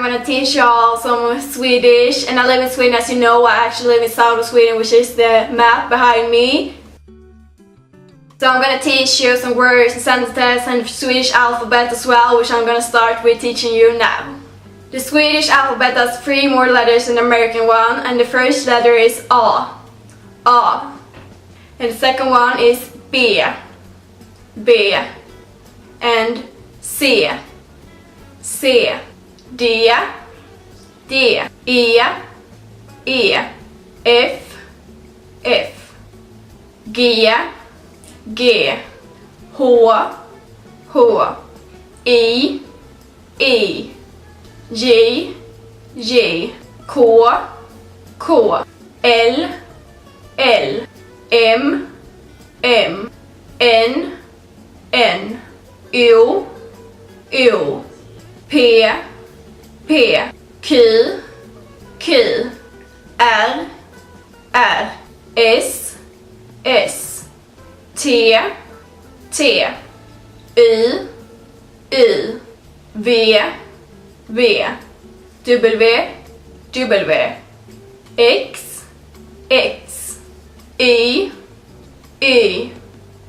I'm gonna teach y'all some Swedish, and I live in Sweden, as you know. I actually live in south of Sweden, which is the map behind me. So I'm gonna teach you some words and sentences and Swedish alphabet as well, which I'm gonna start with teaching you now. The Swedish alphabet has 3 more letters than the American one, and the first letter is A. A. And the second one is B. B. And C. C. D. D. E. E. F. F. G. G. H. H. I. I. J. J. K. K. L. L. M. M. N. N. O. O. P. P. Q. Q. R. R. S. S. T. T. Y. Y. V. V. W. W. X. X. Y. Y.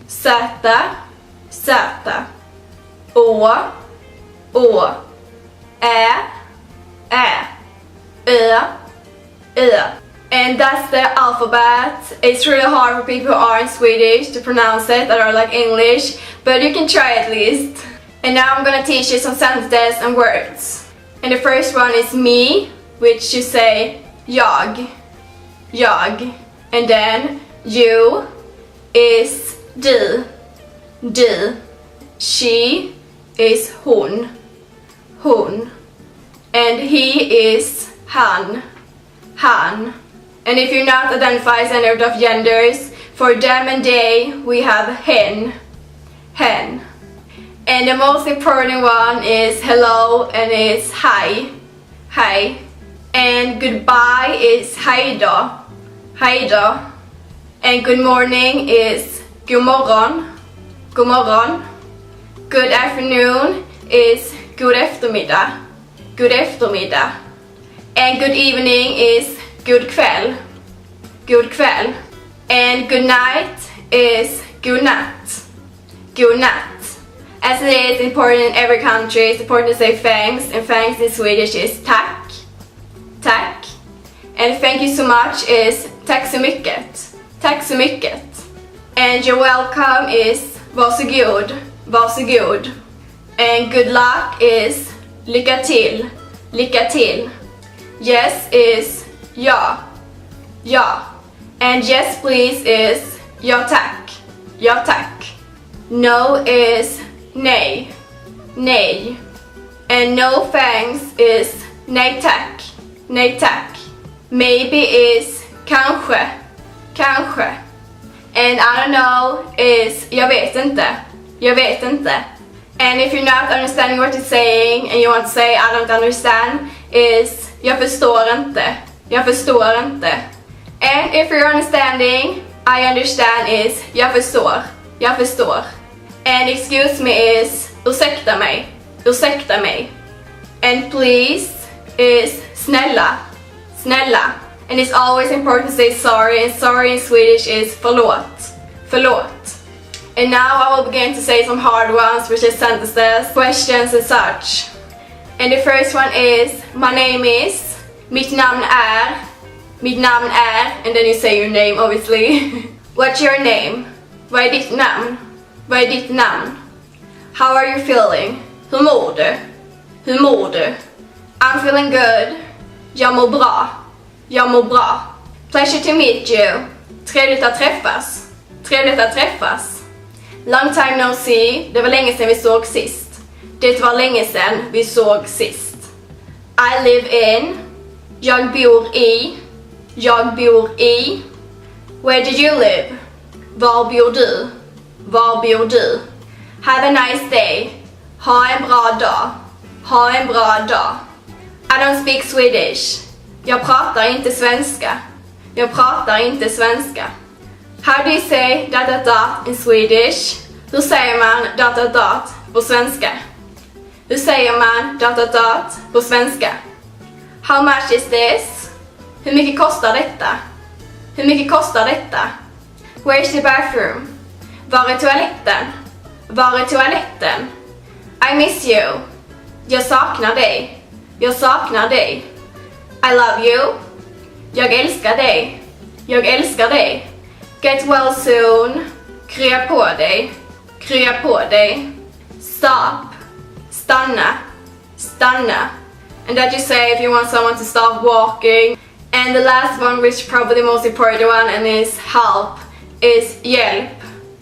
Z. Z. Å. Å. Ä. Ä. Ö. Ö. And that's the alphabet. It's really hard for people who aren't Swedish to pronounce it, that are like English, but you can try at least. And now I'm gonna teach you some sentences and words. And the first one is me, which you say jag. Jag. And then you is du. Du. She is hon. Hon. And he is han. Han. And if you're not identified as any of the genders, for them and they, we have hen. Hen. And the most important one is hello, and it's hi. Hi. And goodbye is hejdå. Hejdå. And good morning is god morgon. God morgon. Good afternoon is god eftermiddag. Good eftermiddag. And good evening is god kväll. God kväll. And good night is godnatt. Godnatt. As it is important in every country, it's important to say thanks, and thanks in Swedish is tack. Tack. And thank you so much is tack så mycket. Tack så mycket. And you're welcome is varsågod. Varsågod. And good luck is lycka till. Lycka till. Yes is ja. Ja. And yes please is ja tack. Ja tack. No is nej. Nej. And no thanks is nej tack. Nej tack. Maybe is kanske. Kanske. And I don't know is jag vet inte. Jag vet inte. And if you're not understanding what it's saying and you want to say I don't understand is jag förstår inte. Jag förstår inte. And if you're understanding I understand is jag förstår. Jag förstår. And excuse me is ursäkta mig. Ursäkta mig. And please is snälla. Snälla. And it's always important to say sorry, and sorry in Swedish is förlåt. Förlåt. And now I will begin to say some hard ones, which is sentences, questions and such. And the first one is my name is, mitt namn är, mitt namn är, and then you say your name obviously. What's your name? Vad är ditt namn? Vad är ditt namn? How are you feeling? Hur mår du? Hur mår du? I'm feeling good. Jag mår bra. Jag mår bra. Pleasure to meet you. Trevligt att träffas. Trevligt att träffas. Long time no see. Det var länge sedan vi såg sist. Det var länge sedan vi såg sist. I live in. Jag bor i. Jag bor i. Where do you live? Var bor du? Var bor du? Have a nice day. Ha en bra dag. Ha en bra dag. I don't speak Swedish. Jag pratar inte svenska. Jag pratar inte svenska. How do you say dot dot dot in Swedish? Hur säger man dot dot dot på svenska? Hur säger man ... på svenska? How much is this? Hur mycket kostar detta? Hur mycket kostar detta? Where's the bathroom? Var är toaletten? Var är toaletten? I miss you. Jag saknar dig. Jag saknar dig. I love you. Jag älskar dig. Jag älskar dig. Get well soon. Krya på dig. Krya på dig. Stop. Stanna. Stanna. And that you say if you want someone to stop walking. And the last one, which is probably the most important one, and is help, is hjälp.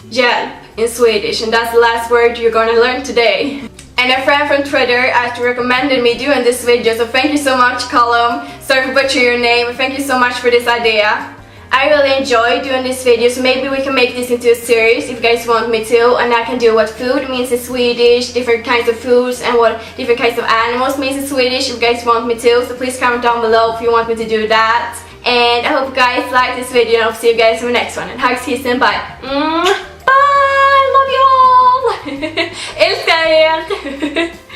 Hjälp in Swedish. And that's the last word you're gonna learn today. And a friend from Twitter actually recommended me doing this video, so thank you so much, Colum. Sorry for butchering your name, but thank you so much for this idea. I really enjoy doing this video, so maybe we can make this into a series if you guys want me to, and I can do what food means in Swedish, different kinds of foods, and what different kinds of animals means in Swedish if you guys want me to, so please comment down below if you want me to do that. And I hope you guys like this video, and I'll see you guys in the next one. And hugs, kiss, and bye. Bye! Love you all! Älskar er!